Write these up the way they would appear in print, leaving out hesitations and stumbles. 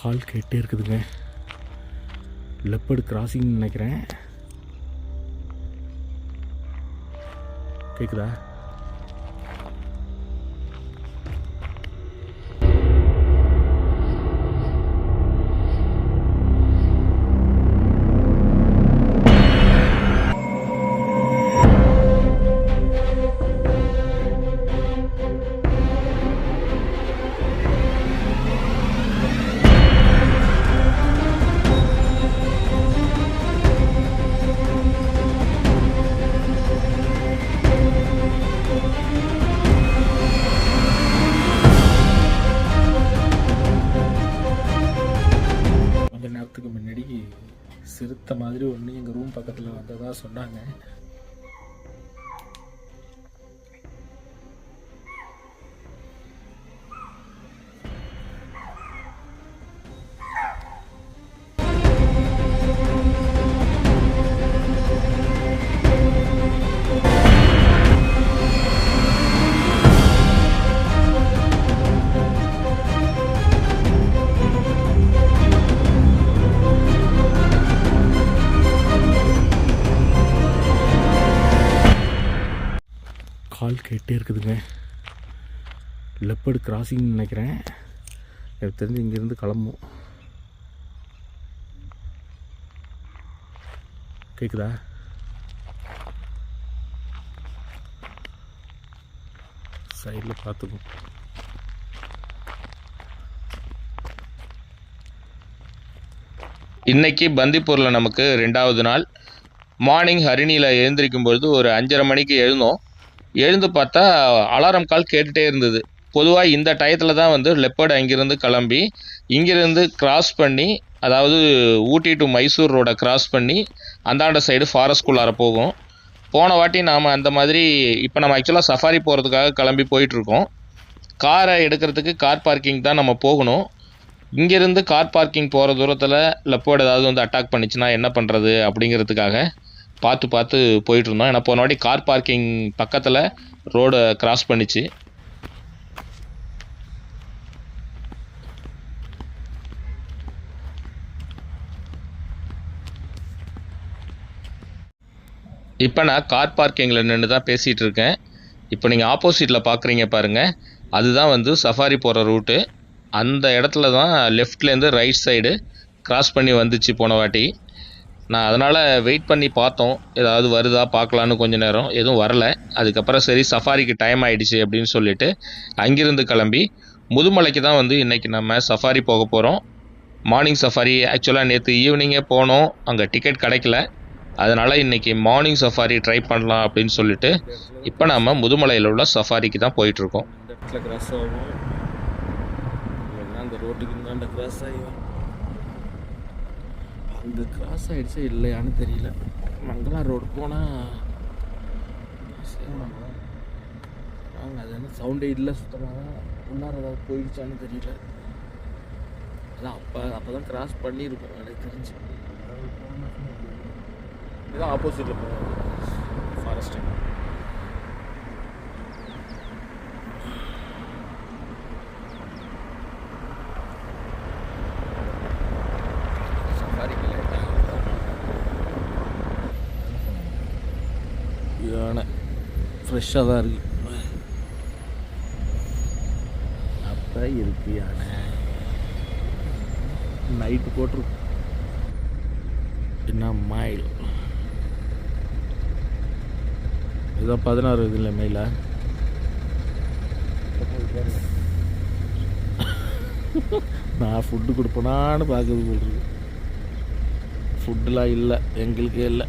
கால் கேட்டே இருக்குதுங்க. Leopard crossing நினைக்கிறேன். கேட்குதா? நேரத்துக்கு முன்னாடி சிறுத்தை மாதிரி ஒன்று எங்கள் ரூம் பக்கத்தில் வந்ததாக சொன்னாங்க. கால் கேட்டே இருக்குதுங்க. லெப்பர்டு கிராசிங் நினைக்கிறேன். எனக்கு தெரிஞ்சு இங்கேருந்து கிளம்பும். கேட்குதா? சைடில் பார்த்துக்கும். இன்னைக்கு பந்திப்பூரில் நமக்கு 2வது நாள். மார்னிங் ஹரிணியில் எழுந்திருக்கும் பொழுது ஒரு 5:30 மணிக்கு எழுந்தோம். எழுந்து பார்த்தா அலாரம் கால் கேட்டுகிட்டே இருந்தது. பொதுவாக இந்த டயத்தில் தான் வந்து லெப்பர்டு அங்கிருந்து கிளம்பி இங்கிருந்து கிராஸ் பண்ணி, அதாவது ஊட்டி டு மைசூர் ரோடை கிராஸ் பண்ணி அந்தாண்ட சைடு ஃபாரஸ்ட்குள்ளார போகும். போன வாட்டி நாம் அந்த மாதிரி இப்போ நம்ம ஆக்சுவலாக சஃபாரி போகிறதுக்காக கிளம்பி போயிட்டுருக்கோம். காரை எடுக்கிறதுக்கு கார் பார்க்கிங் தான் நம்ம போகணும். இங்கேருந்து கார் பார்க்கிங் போகிற தூரத்தில் லெப்பர்டு ஏதாவது வந்து அட்டாக் பண்ணிச்சுன்னா என்ன பண்ணுறது அப்படிங்கிறதுக்காக பார்த்து போயிட்டுருந்தோம். ஏன்னா போன வாட்டி கார் பார்க்கிங் பக்கத்தில் ரோடை கிராஸ் பண்ணிச்சு. இப்போ நான் கார் பார்க்கிங்கில் நின்று தான் பேசிகிட்டு இருக்கேன். இப்போ நீங்கள் ஆப்போசிட்டில் பார்க்குறீங்க பாருங்கள், அதுதான் வந்து சஃபாரி போகிற ரூட்டு. அந்த இடத்துல தான் லெஃப்ட்லேருந்து ரைட் சைடு கிராஸ் பண்ணி வந்துச்சு போன வாட்டி. நான் அதனால் வெயிட் பண்ணி பார்த்தோம், ஏதாவது வருதா பார்க்கலான்னு கொஞ்சம் நேரம். எதுவும் வரலை. அதுக்கப்புறம் சரி சஃபாரிக்கு டைம் ஆகிடுச்சு அப்படின்னு சொல்லிவிட்டு அங்கிருந்து கிளம்பி முதுமலைக்கு தான் வந்து இன்றைக்கி நம்ம சஃபாரி போக போகிறோம். மார்னிங் சஃபாரி ஆக்சுவலாக நேற்று ஈவினிங்கே போனோம், அங்கே டிக்கெட் கிடைக்கல. அதனால் இன்றைக்கி மார்னிங் சஃபாரி ட்ரை பண்ணலாம் அப்படின்னு சொல்லிட்டு இப்போ நம்ம முதுமலையில் உள்ள சஃபாரிக்கு தான் போயிட்டுருக்கோம். இந்த இடத்துல கிராஸ் ஆகும், அந்த ரோட்டுக்கு இந்தாண்ட கிராஸ் ஆகும். அந்த கிராஸ் ஆகிடுச்சா இல்லையான்னு தெரியல. மங்களா ரோடு போனால் வாங்க, அது என்ன சவுண்டே இல்லை சுத்தமாக. உள்ளார ஏதாவது போயிடுச்சான்னு தெரியல. அதான் அப்போ தான் கிராஸ் பண்ணியிருக்கோம் எனக்கு தெரிஞ்சு. இதுதான் ஆப்போசிட்டில் ஃபாரஸ்ட்டு. யானை ஃப்ரெஷ்ஷாக தான் இருக்குது. அப்போ இருக்கு யானை. நைட்டு போட்டிருக்கு. என்ன மைல் இதான் 16 இது இல்லை மைல. நான் ஃபுட்டு கொடுப்பேனான்னு பார்க்குறது போடுறது. ஃபுட்டுலாம் இல்லை, எங்களுக்கே இல்லை.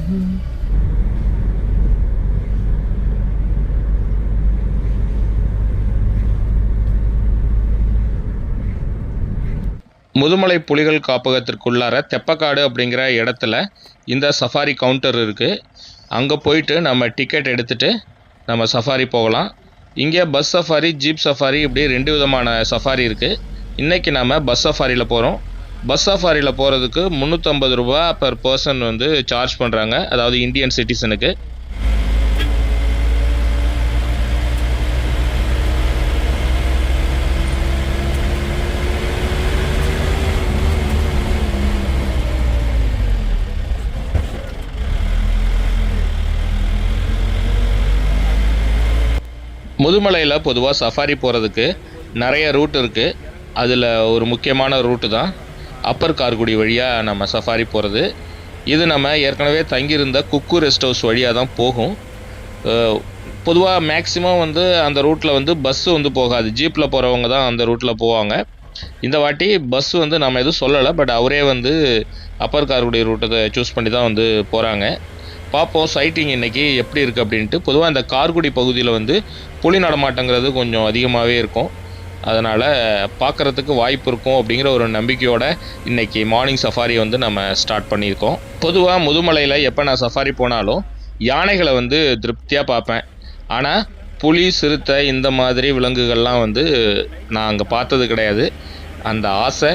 Mm-hmm. முதுமலை புலிகள் காப்பகத்திற்குள்ளார தெப்பக்காடு அப்படிங்கிற இடத்துல இந்த சஃபாரி கவுண்டர் இருக்குது. அங்கே போயிட்டு நம்ம டிக்கெட் எடுத்துகிட்டு நம்ம சஃபாரி போகலாம். இங்கே பஸ் சஃபாரி, ஜீப் சஃபாரி, இப்படி 2 விதமான சஃபாரி இருக்குது. இன்றைக்கி நம்ம பஸ் சஃபாரியில் போகிறோம். பஸ் சஃபாரியில் போகிறதுக்கு 350 ரூபா பர் பர்சன் வந்து சார்ஜ் பண்ணுறாங்க, அதாவது இந்தியன் சிட்டிசனுக்கு. முதுமலையில் பொதுவாக சஃபாரி போகிறதுக்கு நிறைய ரூட் இருக்குது. அதில் ஒரு முக்கியமான ரூட்டு தான் அப்பர் கார்குடி வழியாக நம்ம சஃபாரி போகிறது. இது நம்ம ஏற்கனவே தங்கியிருந்த குக்கு ரெஸ்ட் ஹவுஸ் வழியாக தான் போகும். பொதுவாக மேக்ஸிமம் வந்து அந்த ரூட்டில் வந்து பஸ்ஸு வந்து போகாது, ஜீப்பில் போகிறவங்க தான் அந்த ரூட்டில் போவாங்க. இந்த வாட்டி பஸ் வந்து நம்ம எதுவும் சொல்லலை, பட் அவரே வந்து அப்பர் கார்குடி ரூட்டை சூஸ் பண்ணி தான் வந்து போகிறாங்க. பார்ப்போம் சைட்டிங் இன்றைக்கி எப்படி இருக்குது அப்படின்ட்டு. பொதுவாக இந்த கார்குடி பகுதியில் வந்து புலி நடமாட்டங்கிறது கொஞ்சம் அதிகமாகவே இருக்கும், அதனால் பார்க்குறதுக்கு வாய்ப்பு இருக்கும் அப்படிங்கிற ஒரு நம்பிக்கையோடு இன்றைக்கி மார்னிங் சஃபாரி வந்து நம்ம ஸ்டார்ட் பண்ணியிருக்கோம். பொதுவாக முதுமலையில் எப்போ நான் சஃபாரி போனாலும் யானைகளை வந்து திருப்தியாக பார்ப்பேன். ஆனால் புலி, சிறுத்தை இந்த மாதிரி விலங்குகள்லாம் வந்து நான் அங்கே பார்த்தது கிடையாது. அந்த ஆசை,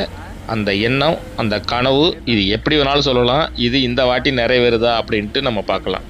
அந்த எண்ணம், அந்த கனவு, இது எப்படி வேணாலும் சொல்லலாம், இது இந்த வாட்டி நிறைவேறுதா அப்படின்ட்டு நம்ம பார்க்கலாம்.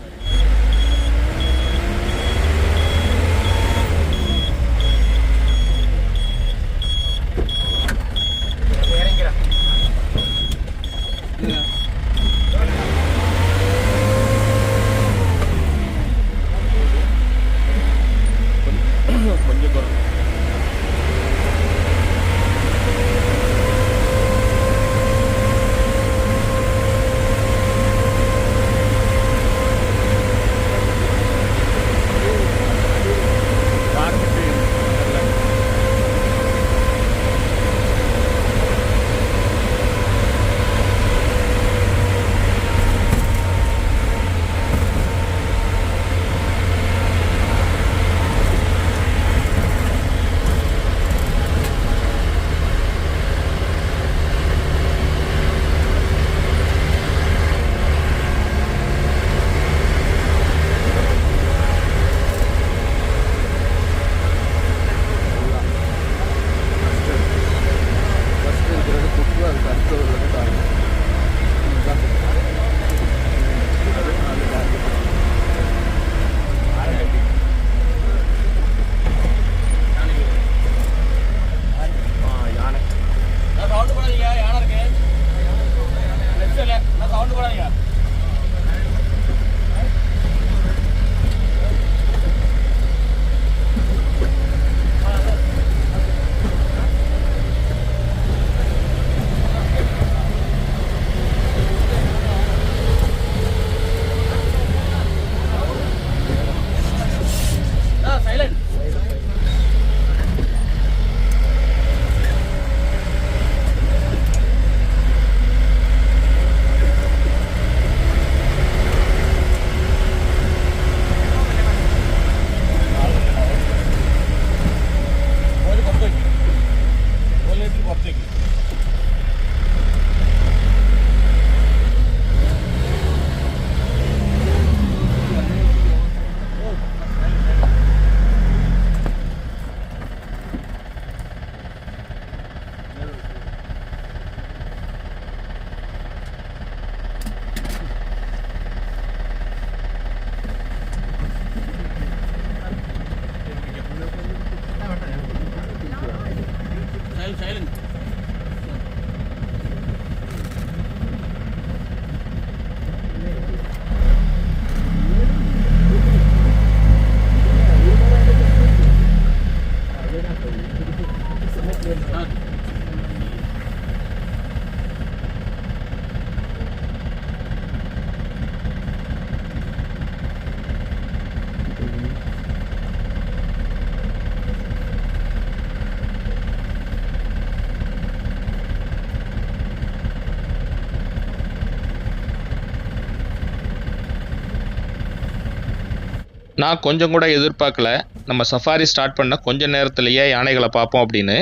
நான் கொஞ்சம் கூட எதிர்பார்க்கல. நம்ம சஃபாரி ஸ்டார்ட் பண்ண கொஞ்ச நேரத்துலேயே யானைகளை பார்ப்போம் அப்படின்னு.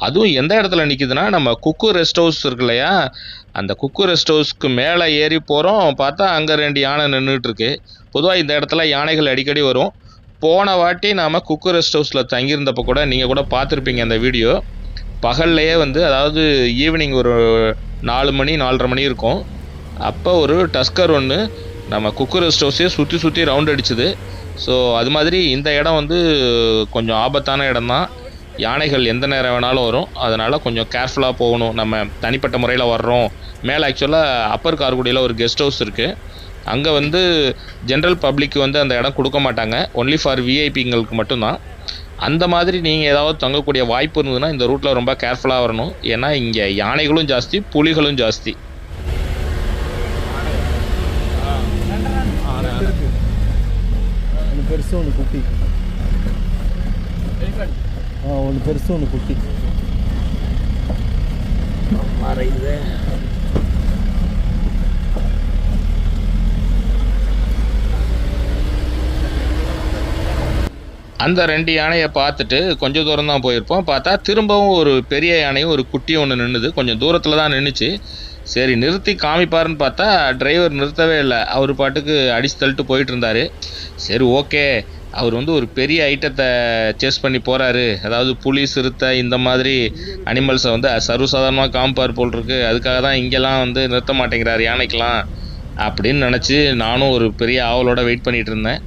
அதுவும் எந்த இடத்துல நிற்கிதுன்னா, நம்ம குக்கு ரெஸ்ட் ஹவுஸ் இருக்கு இல்லையா, அந்த குக்கு ரெஸ்ட் ஹவுஸ்க்கு மேலே ஏறி போகிறோம். பார்த்தா அங்கே 2 யானை நின்றுட்டுருக்கு. பொதுவாக இந்த இடத்துல யானைகள் அடிக்கடி வரும். போன வாட்டி நாம் குக்கு ரெஸ்ட் ஹவுஸில் தங்கியிருந்தப்போ கூட நீங்கள் கூட பார்த்துருப்பீங்க அந்த வீடியோ. பகல்லையே வந்து, அதாவது ஈவினிங் ஒரு 4 மணி 4:30 மணி இருக்கும். அப்போ ஒரு டஸ்கர் ஒன்று நம்ம குக்கு ரெஸ்ட் ஹவுஸே சுற்றி ரவுண்ட் அடிச்சுது. ஸோ அது மாதிரி இந்த இடம் வந்து கொஞ்சம் ஆபத்தான இடம் தான். யானைகள் எந்த நேரம் வேணாலும் வரும். அதனால் கொஞ்சம் கேர்ஃபுல்லாக போகணும். நம்ம தனிப்பட்ட முறையில் வர்றோம். மேலே ஆக்சுவலாக அப்பர் கார்குடியில் ஒரு கெஸ்ட் ஹவுஸ் இருக்குது. அங்கே வந்து ஜென்ரல் பப்ளிக் வந்து அந்த இடம் கொடுக்க மாட்டாங்க. ஒன்லி ஃபார் விஐபிங்களுக்கு மட்டும்தான். அந்த மாதிரி நீங்கள் ஏதாவது தங்கக்கூடிய வாய்ப்பு இருந்ததுன்னா இந்த ரூட்டில் ரொம்ப கேர்ஃபுல்லாக வரணும். ஏன்னா இங்கே யானைகளும் ஜாஸ்தி, புலிகளும் ஜாஸ்தி. ஒன்று பெருசு ஒன்று குட்டி. ஒன்று பெருசு ஒன்று குட்டி. மறையுது. அந்த 2 யானையை பார்த்துட்டு கொஞ்சம் தூரம் தான் போயிருப்போம். பார்த்தா திரும்பவும் ஒரு பெரிய யானையும் ஒரு குட்டியும் ஒன்று நின்றுது. கொஞ்சம் தூரத்தில் தான் நின்றுச்சு. சரி நிறுத்தி காமிப்பாருன்னு பார்த்தா டிரைவர் நிறுத்தவே இல்லை. அவர் பாட்டுக்கு அடிச்சு தள்ளிட்டு போயிட்டு இருந்தார். சரி ஓகே, அவர் வந்து ஒரு பெரிய ஐட்டத்தை சேஸ் பண்ணி போகிறாரு. அதாவது புலி, சிறுத்தை இந்த மாதிரி அனிமல்ஸை வந்து சர்வசாதாரணமாக காமிப்பார் போல் இருக்கு. அதுக்காக தான் இங்கெல்லாம் வந்து நிறுத்த மாட்டேங்கிறார் யானைக்கெலாம் அப்படின்னு நினச்சி நானும் ஒரு பெரிய ஆவலோட வெயிட் பண்ணிகிட்டு இருந்தேன்.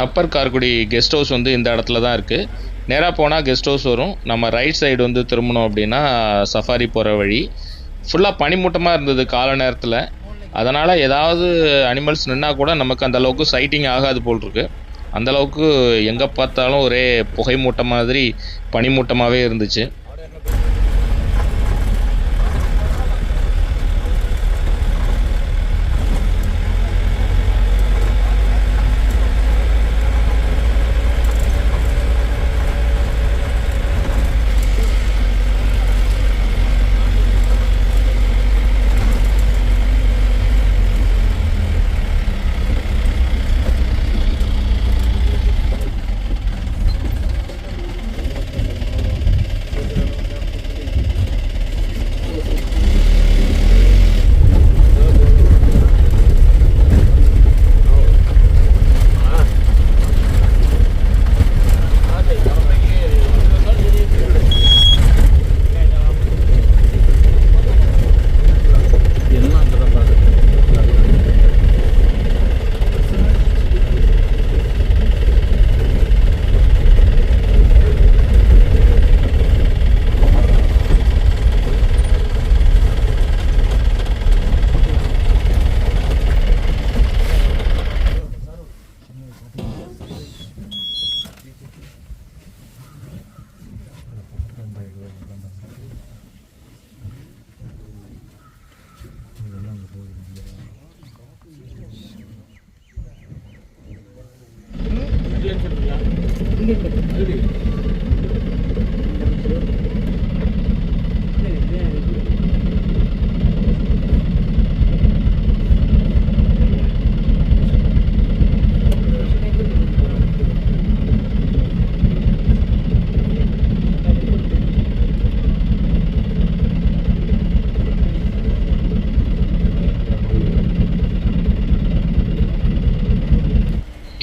அப்பர் கார்குடி கெஸ்ட் ஹவுஸ் வந்து இந்த இடத்துல தான் இருக்குது. நேராக போனால் கெஸ்ட் ஹவுஸ் வரும். நம்ம ரைட் சைடு வந்து திரும்பணும் அப்படின்னா சஃபாரி போகிற வழி. ஃபுல்லாக பனிமூட்டமாக இருந்தது காலை நேரத்தில். அதனால் ஏதாவது அனிமல்ஸ் நின்னால் கூட நமக்கு அந்தளவுக்கு சைட்டிங் ஆகாது போல் இருக்குது. அந்தளவுக்கு எங்கே பார்த்தாலும் ஒரே புகை மூட்டம் மாதிரி பனிமூட்டமாகவே இருந்துச்சு.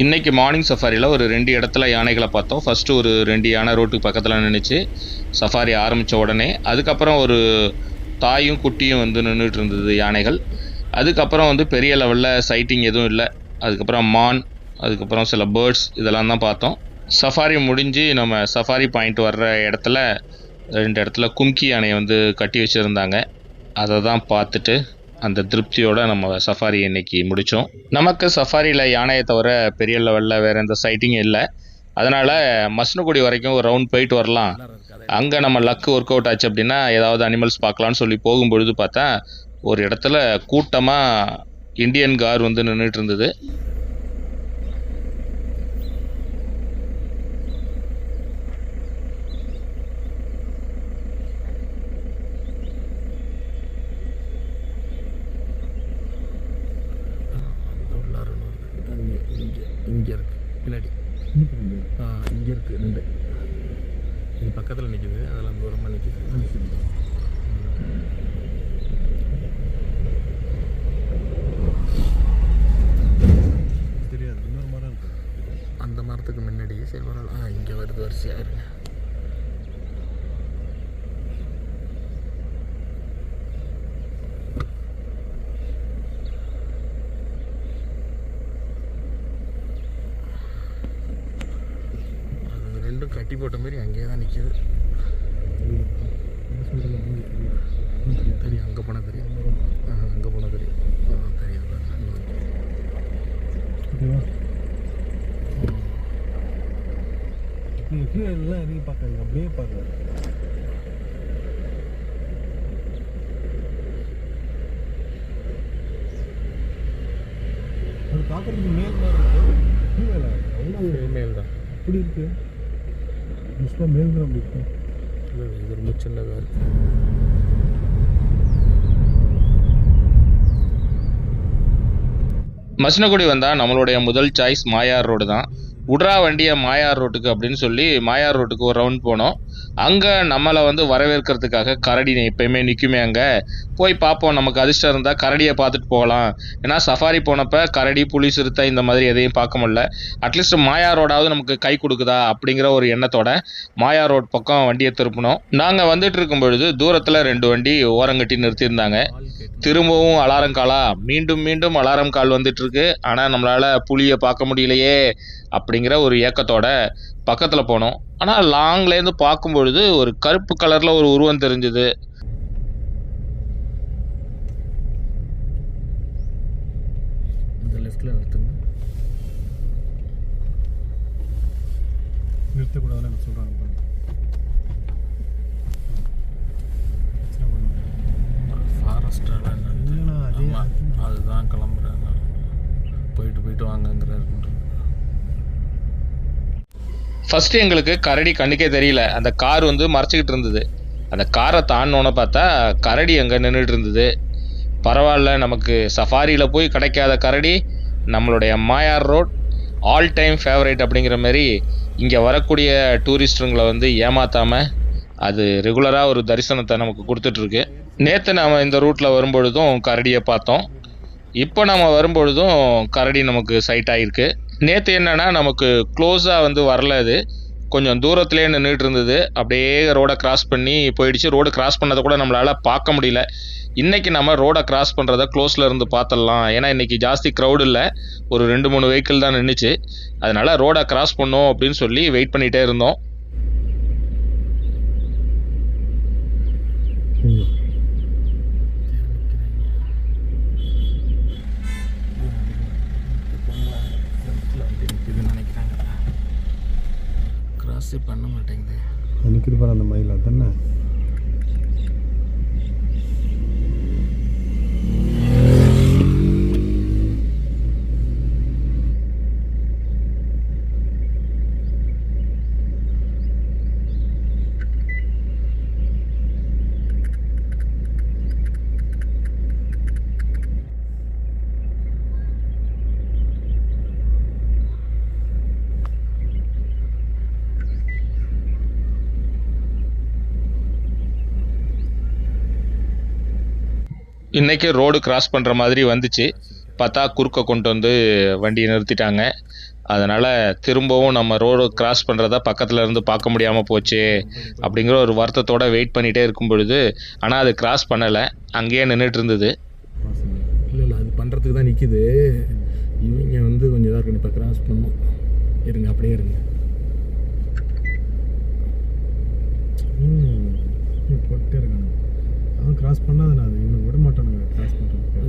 இன்றைக்கி மார்னிங் சஃபாரியில் ஒரு 2 இடத்துல யானைகளை பார்த்தோம். ஃபஸ்ட்டு ஒரு 2 யானை ரோட்டுக்கு பக்கத்தில் நின்றுச்சு சஃபாரி ஆரம்பித்த உடனே. அதுக்கப்புறம் ஒரு தாயும் குட்டியும் வந்து நின்றுட்டு இருந்தது யானைகள். அதுக்கப்புறம் வந்து பெரிய லெவலில் சைட்டிங் எதுவும் இல்லை. அதுக்கப்புறம் மான், அதுக்கப்புறம் சில பேர்ட்ஸ் இதெல்லாம் தான் பார்த்தோம். சஃபாரி முடிஞ்சு நம்ம சஃபாரி பாயிண்ட் வர்ற இடத்துல 2 இடத்துல கும்கி யானையை வந்து கட்டி வச்சுருந்தாங்க. அதை தான் பார்த்துட்டு அந்த திருப்தியோடு நம்ம சஃபாரி இன்னைக்கு முடித்தோம். நமக்கு சஃபாரியில் யானையை தவிர பெரிய லெவலில் வேறு எந்த சைட்டிங்கும் இல்லை. அதனால் மசனகுடி வரைக்கும் ஒரு ரவுண்ட் போயிட்டு வரலாம், அங்கே நம்ம லக்கு ஒர்க் அவுட் ஆச்சு அப்படின்னா ஏதாவது அனிமல்ஸ் பார்க்கலான்னு சொல்லி போகும்பொழுது பார்த்தா ஒரு இடத்துல கூட்டமாக இந்தியன் கார் வந்து நின்றுட்டு இருந்தது. இங்கே இருக்குது பின்னாடி, இங்கே இருக்குது 2. இது பக்கத்தில் நிற்கிது, அதெல்லாம் தூரமாக நிற்கிது. தெரியாது, இன்னொரு மரம் இருக்கு அந்த மரத்துக்கு முன்னாடி. சரி பரவாயில்ல, இங்கே வருது வரிசையாக இருங்க. ரெண்டும் கட்டி போட்ட மாதிரி அங்கேயே தான் நிற்கிது. தெரியும், அங்கே போனால் தெரியும். அங்கே போனால் தெரியும். தெரியாது கீழே எல்லாம் இறங்கி பார்க்காது, அப்படியே பார்க்காது. அது பார்க்கறதுக்கு மேல் மாதிரி இருக்கு, கீழே அவ்வளோ மேல் தான் அப்படி இருக்கு. முஸ்லாம் மேல் தான் அப்படி இருக்கு. இது ரொம்ப சின்னதாக இருக்கு. மசனகுடி வந்தால் நம்மளுடைய முதல் சாய்ஸ் மாயார் ரோடு தான். உட்ரா வண்டியை மாயார் ரோட்டுக்கு அப்படின்னு சொல்லி மாயார் ரோட்டுக்கு ஒரு ரவுண்ட் போனோம். அங்கே நம்மளை வந்து வரவேற்கிறதுக்காக கரடி எப்பயுமே நிற்குமே, அங்கே போய் பார்ப்போம், நமக்கு அதிர்ஷ்டம் இருந்தால் கரடியை பார்த்துட்டு போகலாம். ஏன்னா சஃபாரி போனப்போ கரடி, புலி, சிறுத்தை இந்த மாதிரி எதையும் பார்க்க முடியல. அட்லீஸ்ட் மாயார் ரோடாவது நமக்கு கை கொடுக்குதா அப்படிங்கிற ஒரு எண்ணத்தோட மாயார் ரோட் பக்கம் வண்டியை திருப்பினோம். நாங்கள் வந்துட்டு இருக்கும் பொழுது தூரத்தில் 2 வண்டி ஓரங்கட்டி நிறுத்தியிருந்தாங்க. திரும்பவும் அலாரம் காலா, மீண்டும் மீண்டும் அலாரம் கால் வந்துட்டு இருக்கு. ஆனால் நம்மளால் புலியை பார்க்க முடியலையே அப்படிங்கிற ஒரு ஏக்கத்தோட பக்கத்தில் போனோம். ஆனால் லாங்லேருந்து பார்க்கும்பொழுது ஒரு கருப்பு கலரில் ஒரு உருவம் தெரிஞ்சுது. இந்த லெஃப்டில் நிறுத்துங்க. நிறுத்தக்கூடாதுன்னு சொல்கிறாங்க. ஃபாரஸ்டெல்லாம் இல்லைண்ணா, அதே அதுதான் கிளம்புறாங்க. போயிட்டு வாங்கங்கிறாரு. ஃபஸ்ட்டு எங்களுக்கு கரடி கண்ணுக்கே தெரியல, அந்த கார் வந்து மறைச்சிக்கிட்டு இருந்தது. அந்த காரை தாண்டினோன்னு பார்த்தா கரடி அங்கே நின்றுட்டு இருந்தது. பரவாயில்ல, நமக்கு சஃபாரியில் போய் கிடைக்காத கரடி நம்மளுடைய Moyar road all time favourite அப்படிங்கிற மாதிரி இங்கே வரக்கூடிய டூரிஸ்ட்டுங்களை வந்து ஏமாற்றாமல் அது ரெகுலராக ஒரு தரிசனத்தை நமக்கு கொடுத்துட்ருக்கு. நேற்று நாம் இந்த ரூட்டில் வரும்பொழுதும் கரடியை பார்த்தோம். இப்போ நம்ம வரும்பொழுதும் கரடி நமக்கு சைட் ஆகிருக்கு. நேற்று என்னென்னா நமக்கு க்ளோஸாக வந்து வரல, அது கொஞ்சம் தூரத்துலேயே நின்றுட்டு இருந்தது. அப்படியே ரோடை கிராஸ் பண்ணி போயிடுச்சு. ரோடு கிராஸ் பண்ணதை கூட நம்மளால் பார்க்க முடியல. இன்றைக்கி நம்ம ரோடை கிராஸ் பண்ணுறத க்ளோஸில் இருந்து பார்த்துடலாம். ஏன்னா இன்றைக்கி ஜாஸ்தி க்ரௌடு இல்லை, ஒரு 2-3 வெஹிக்கிள் தான் நின்றுச்சு. அதனால் ரோடை கிராஸ் பண்ணோம் அப்படின்னு சொல்லி வெயிட் பண்ணிகிட்டே இருந்தோம். கிராஸே பண்ண மாட்டேங்குது. நிற்கிது பாரு அந்த மயில், அதுதானே. இன்றைக்கி ரோடு கிராஸ் பண்ணுற மாதிரி வந்துச்சு. பார்த்தா குறுக்க கொண்டு வந்து வண்டியை நிறுத்திட்டாங்க. அதனால் திரும்பவும் நம்ம ரோடு கிராஸ் பண்ணுறத பக்கத்தில் இருந்து பார்க்க முடியாமல் போச்சு அப்படிங்கிற ஒரு வருத்தத்தோடு வெயிட் பண்ணிகிட்டே இருக்கும் பொழுது, ஆனால் அது கிராஸ் பண்ணலை, அங்கேயே நின்றுட்டு இருந்தது. இல்லை அது பண்ணுறதுக்கு தான் நிற்கிது. இவங்க வந்து கொஞ்சம் இதாக இருக்கு. இப்போ கிராஸ் பண்ணோம், இருங்க அப்படியே இருங்க. போட்டே இருக்காங்க. அவன் கிராஸ் பண்ணாது, நான் இன்னும் விட மாட்டானுங்க கிராஸ் பண்ணுறதுக்கு.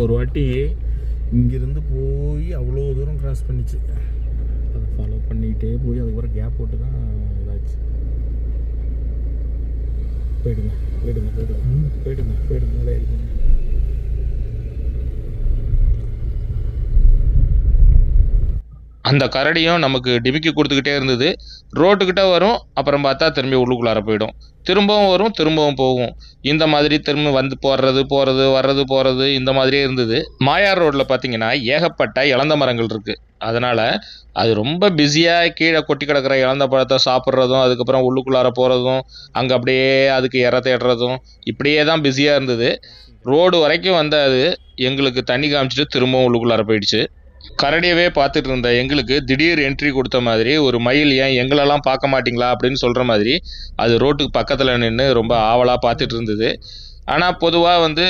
ஒரு வாட்டி இங்கேருந்து போய் அவ்வளோ தூரம் கிராஸ் பண்ணிச்சு. அதை ஃபாலோ பண்ணிகிட்டே போய் அதுக்கப்புறம் கேப் போட்டு தான் இதாச்சு. போயிடுங்க போயிடுங்க போயிடுங்க போயிடுங்க போயிடுங்க இருக்குங்க. அந்த கரடியும் நமக்கு டிமிக்கி கொடுத்துக்கிட்டே இருந்தது. ரோட்டுக்கிட்ட வரும், அப்புறம் பார்த்தா திரும்பி உள்ளுக்குள்ளார போயிடும், திரும்பவும் வரும், திரும்பவும் போகும். இந்த மாதிரி திரும்ப வந்து போகிறது இந்த மாதிரியே இருந்தது. மாயார் ரோட்டில் பார்த்தீங்கன்னா ஏகப்பட்ட இலந்த மரங்கள் இருக்குது. அதனால் அது ரொம்ப பிஸியாக கீழே கொட்டி கிடக்கிற இலந்த பழத்தை சாப்பிட்றதும், அதுக்கப்புறம் உள்ளுக்குள்ளார போகிறதும், அங்கே அப்படியே அதுக்கு இற தேடுறதும், இப்படியே தான் பிஸியாக இருந்தது. ரோடு வரைக்கும் வந்து அது எங்களுக்கு தண்ணி காமிச்சிட்டு திரும்பவும் உள்ளுக்குள்ளார போயிடுச்சு. கரடியவே பார்த்துட்டு இருந்த எங்களுக்கு திடீர் என்ட்ரி கொடுத்த மாதிரி ஒரு மயில் ஏன் எங்களெல்லாம் பார்க்க மாட்டிங்களா அப்படின்னு சொல்கிற மாதிரி அது ரோட்டுக்கு பக்கத்தில் நின்று ரொம்ப ஆவலாக பார்த்துட்டு இருந்தது. ஆனால் பொதுவாக வந்து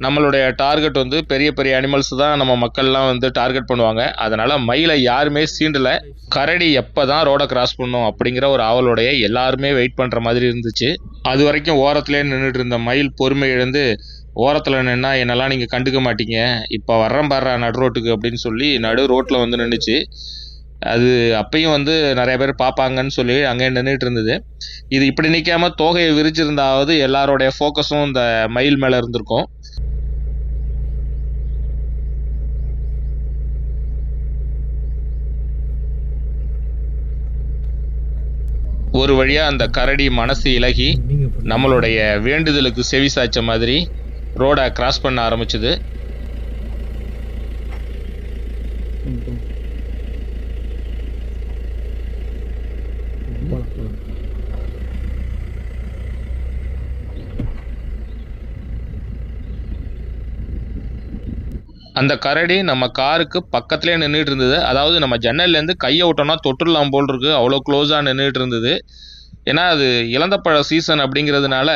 நம்மளுடைய டார்கெட் வந்து பெரிய பெரிய அனிமல்ஸ் தான் நம்ம மக்கள்லாம் வந்து டார்கெட் பண்ணுவாங்க. அதனால் மயிலை யாருமே சீண்டலை. கரடி எப்போ தான் ரோடை கிராஸ் பண்ணும் அப்படிங்கிற ஒரு ஆவலோடைய எல்லாருமே வெயிட் பண்ணுற மாதிரி இருந்துச்சு. அது வரைக்கும் ஓரத்துலேயே நின்றுட்டு இருந்த மயில் பொறுமை இழந்து ஓரத்தில் நின்னா என்னெல்லாம் நீங்கள் கண்டுக்க மாட்டீங்க, இப்போ வர்றேன் பாடுறா நடு ரோட்டுக்கு அப்படின்னு சொல்லி நடு ரோட்டில் வந்து நின்றுச்சு. அது அப்பையும் வந்து நிறைய பேர் பார்ப்பாங்கன்னு சொல்லி அங்கே நின்றுட்டு இருந்தது. இது இப்படி நிற்காம தோகையை விரிச்சிருந்தாவது எல்லாரோடைய ஃபோக்கஸும் இந்த மயில் மேலே இருந்திருக்கும். ஒரு வழியாக அந்த கரடி மனசு இலகி நம்மளுடைய வேண்டுதலுக்கு செவி சாய்ச்ச மாதிரி ரோடை கிராஸ் பண்ண ஆரம்பிச்சுது. அந்த கரடி நம்ம காருக்கு பக்கத்துலேயே நின்றுட்டு இருந்தது. அதாவது நம்ம ஜன்னல்லேருந்து கையை விட்டோம்னா தொட்டுடலாம் போல் இருக்கு, அவ்வளோ க்ளோஸாக நின்றுட்டு இருந்தது. ஏன்னா அது இலந்தப்பழ சீசன் அப்படிங்கிறதுனால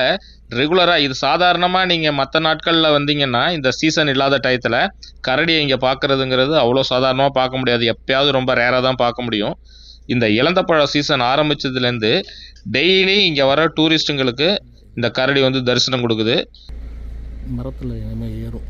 ரெகுலராக இது சாதாரணமாக நீங்கள் மற்ற நாட்களில் வந்தீங்கன்னா இந்த சீசன் இல்லாத டயத்தில் கரடியை இங்கே பார்க்குறதுங்கிறது அவ்வளோ சாதாரணமாக பார்க்க முடியாது. எப்பயாவது ரொம்ப ரேராக தான் பார்க்க முடியும். இந்த இலந்தப்பழ சீசன் ஆரம்பித்ததுலேருந்து டெய்லி இங்கே வர டூரிஸ்ட்டுங்களுக்கு இந்த கரடி வந்து தரிசனம் கொடுக்குது. மரத்தில் இனிமேல் ஏறும்.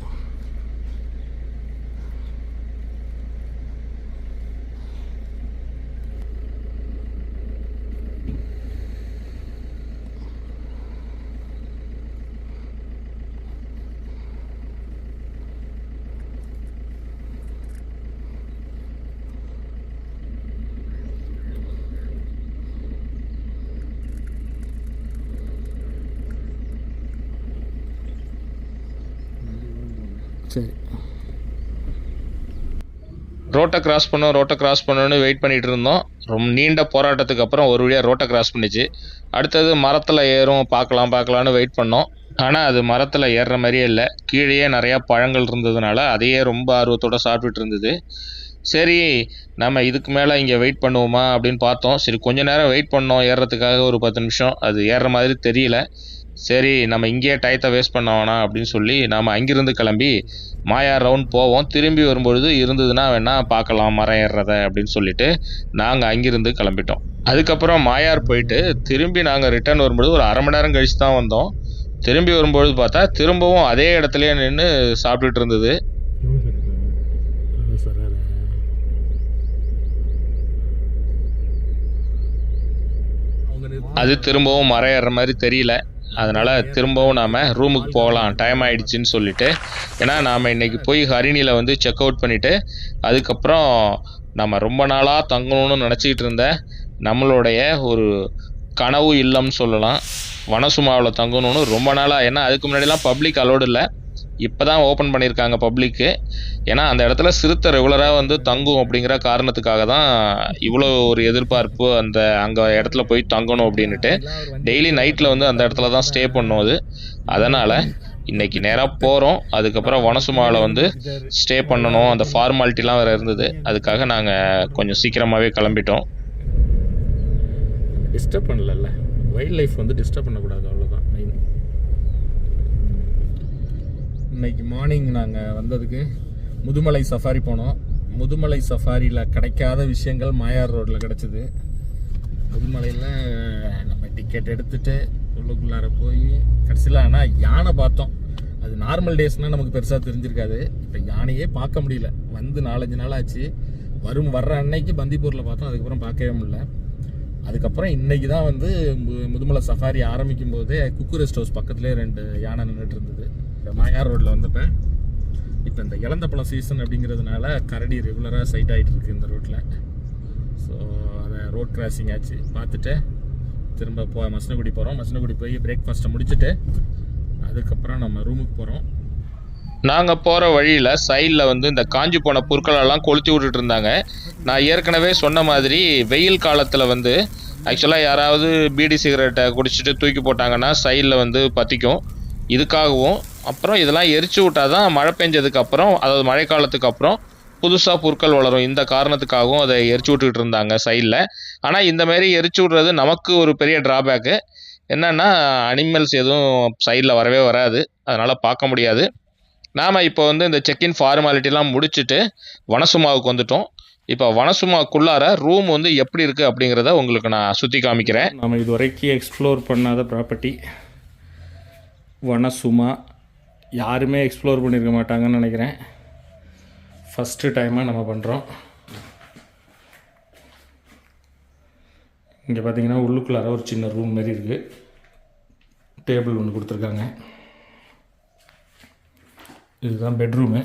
சரி, ரோட்டை கிராஸ் பண்ணணும்னு வெயிட் பண்ணிகிட்டு இருந்தோம். ரொம்ப நீண்ட போராட்டத்துக்கு அப்புறம் ஒரு வழியாக ரோட்டை கிராஸ் பண்ணிச்சு. அடுத்தது மரத்தில் ஏறும் பார்க்கலான்னு வெயிட் பண்ணோம். ஆனால் அது மரத்தில் ஏறுற மாதிரியே இல்லை. கீழேயே நிறையா பழங்கள் இருந்ததுனால அதையே ரொம்ப ஆர்வத்தோடு சாப்பிட்டுட்டு இருந்தது. சரி, நம்ம இதுக்கு மேலே இங்கே வெயிட் பண்ணுவோமா அப்படின்னு பார்த்தோம். சரி, கொஞ்ச நேரம் வெயிட் பண்ணோம் ஏறுறதுக்காக, ஒரு 10 நிமிஷம். அது ஏறுற மாதிரி தெரியல. சரி, நம்ம இங்கேயே டயத்தை வேஸ்ட் பண்ண வேணாம் அப்படின்னு சொல்லி நாம் அங்கிருந்து கிளம்பி மாயார் ரவுண்ட் போவோம். திரும்பி வரும்பொழுது இருந்ததுன்னா வேணால் பார்க்கலாம் மரம் ஏறுறத அப்படின்னு சொல்லிட்டு நாங்கள் அங்கிருந்து கிளம்பிட்டோம். அதுக்கப்புறம் மாயார் போயிட்டு திரும்பி நாங்கள் ரிட்டர்ன் வரும்பொழுது ஒரு அரை மணி நேரம் கழிச்சு தான் வந்தோம். திரும்பி வரும்பொழுது பார்த்தா திரும்பவும் அதே இடத்துலையே நின்று சாப்பிட்டுட்டு இருந்தது. அது திரும்பவும் மரம் ஏறுற மாதிரி தெரியல. அதனால் திரும்பவும் நாம் ரூமுக்கு போகலாம், டைம் ஆகிடுச்சின்னு சொல்லிவிட்டு, ஏன்னா நாம் இன்றைக்கி போய் ஹரிணியில் வந்து செக் அவுட் பண்ணிவிட்டு அதுக்கப்புறம் நம்ம ரொம்ப நாளாக தங்கணும்னு நினச்சிக்கிட்டு இருந்த நம்மளுடைய ஒரு கனவு இல்லம்னு சொல்லலாம், வனசுமாவில் தங்கணும்னு ரொம்ப நாளாக. ஏன்னா அதுக்கு முன்னாடிலாம் பப்ளிக் அலோடு இல்லை, இப்போ தான் ஓப்பன் பண்ணியிருக்காங்க பப்ளிக்கு. ஏன்னா அந்த இடத்துல சிறுத்தை ரெகுலராக வந்து தங்கும் அப்படிங்கிற காரணத்துக்காக தான் இவ்வளோ ஒரு எதிர்பார்ப்பு. அங்கே இடத்துல போய் தங்கணும் அப்படின்ட்டு டெய்லி நைட்டில் வந்து அந்த இடத்துல தான் ஸ்டே பண்ணும் அது. அதனால் இன்றைக்கி நேராக போகிறோம். அதுக்கப்புறம் வனசுமாவில் வந்து ஸ்டே பண்ணணும், அந்த ஃபார்மாலிட்டிலாம் வேறு இருந்தது. அதுக்காக நாங்கள் கொஞ்சம் சீக்கிரமாகவே கிளம்பிட்டோம். டிஸ்டர்ப் பண்ணல, வைல்ட் லைஃப் வந்து டிஸ்டர்ப் பண்ணக்கூடாது, அவ்வளோதான் மெயின். இன்றைக்கி மார்னிங் நாங்கள் வந்ததுக்கு முதுமலை சஃபாரி போனோம். முதுமலை சஃபாரியில் கிடைக்காத விஷயங்கள் மாயார் ரோட்டில் கிடச்சிது. முதுமலையில் நம்ம டிக்கெட் எடுத்துகிட்டு உள்ளுக்குள்ளார போய் கடைசியில் ஆனால் யானை பார்த்தோம். அது நார்மல் டேஸ்னால் நமக்கு பெருசாக தெரிஞ்சிருக்காது. இப்போ யானையே பார்க்க முடியல, வந்து 4-5 நாள் ஆச்சு. வர்ற அன்னைக்கு பந்திப்பூரில் பார்த்தோம், அதுக்கப்புறம் பார்க்கவே முடியல. அதுக்கப்புறம் இன்றைக்கி தான் வந்து முதுமலை சஃபாரி ஆரம்பிக்கும் போதே குக்கு ரெஸ்ட் ஹவுஸ் பக்கத்துலேயே 2 யானை நின்றுட்டு இருந்தது. இந்த மாயார் ரோட்டில் வந்தப்போ இப்போ இந்த இளந்தப்பழம் சீசன் அப்படிங்கிறதுனால கரடி ரெகுலராக சைட் ஆகிட்டு இருக்குது இந்த ரோட்டில். ஸோ அதை ரோட் கிராசிங் ஆச்சு, பார்த்துட்டு திரும்ப மசனகுடி போகிறோம். மசனகுடி போய் பிரேக்ஃபாஸ்ட்டை முடிச்சுட்டு அதுக்கப்புறம் நம்ம ரூமுக்கு போகிறோம். நாங்கள் போகிற வழியில் சைடில் வந்து இந்த காஞ்சி போன புற்களெல்லாம் கொளுத்தி விட்டுட்டு இருந்தாங்க. நான் ஏற்கனவே சொன்ன மாதிரி வெயில் காலத்தில் வந்து ஆக்சுவலாக யாராவது பீடி சிகரெட்டை குடிச்சிட்டு தூக்கி போட்டாங்கன்னா சைடில் வந்து பற்றிக்கும். இதுக்காகவும் அப்புறம் இதெல்லாம் எரிச்சு விட்டால் தான் மழை பெஞ்சதுக்கப்புறம், அதாவது மழைக்காலத்துக்கு அப்புறம் புதுசாக புற்கள் வளரும். இந்த காரணத்துக்காகவும் அதை எரிச்சு விட்டுக்கிட்டு இருந்தாங்க சைடில். ஆனால் இந்தமாரி எரிச்சு விட்றது நமக்கு ஒரு பெரிய ட்ராபேக்கு என்னென்னா, அனிமல்ஸ் எதுவும் சைடில் வரவே வராது, அதனால் பார்க்க முடியாது. நாம் இப்போ வந்து இந்த செக்இன் ஃபார்மாலிட்டிலாம் முடிச்சுட்டு வனசுமாவுக்கு வந்துட்டோம். இப்போ வனசுமாக்குள்ளார ரூம் வந்து எப்படி இருக்குது அப்படிங்கிறத உங்களுக்கு நான் சுற்றி காமிக்கிறேன். நம்ம இது வரைக்கும் எக்ஸ்ப்ளோர் பண்ணாத ப்ராப்பர்ட்டி வனசுமா. யாருமே எக்ஸ்ப்ளோர் பண்ணியிருக்க மாட்டாங்கன்னு நினைக்கிறேன். ஃபஸ்ட்டு டைமாக நம்ம பண்ணுறோம். இங்கே பார்த்தீங்கன்னா உள்ளுக்குள்ளார ஒரு சின்ன ரூம் மாரி இருக்குது. டேபிள் ஒன்று கொடுத்துருக்காங்க. இதுதான் பெட்ரூமு.